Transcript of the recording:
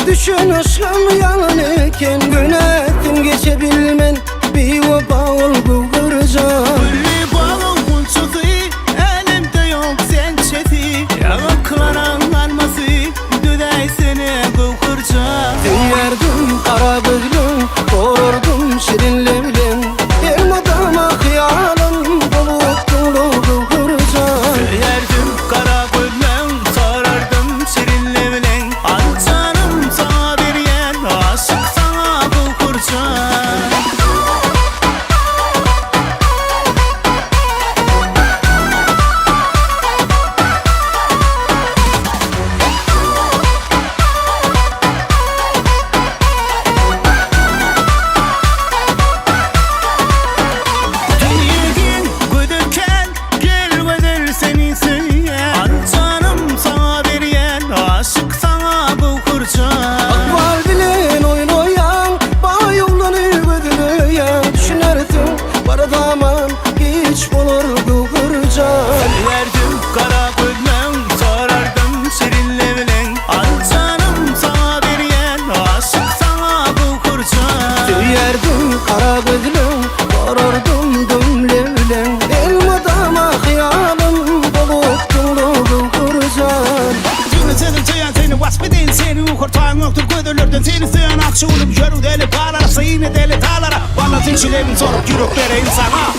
Düşün aşkım yalan eken Gönettin geçebilmen bir veba olgu kıracağım. Gülü bağlı bunçuzu elimde yok sençeti Yağıklara alması düdey seni kıvkıracağım. Dünyerdim kara gözlüm korurdum şirinle bilen Elmadama hıyalım bulup dolu kıracağım. Yerdim kara gözlüm sarardım şirinle bilen Alçanım sana bir yen aşık sana kıvkıracağım. Verdim kara gözlüm sarardım şirinle bilen Alçanım sana bir yen aşık sana kıvkıracağım. Düyerdim kara gözlüm korurdum dümle bilen Elmadama hıyalım bulup dolu kıracağım. Seni tüyen seni vasfedin seni ukurtağın yoktur gödürlerden Seni sığan akşı olup yürü deli bağlara Sıyını deli dağlara Bana tinçilerin sorup yürüklere insana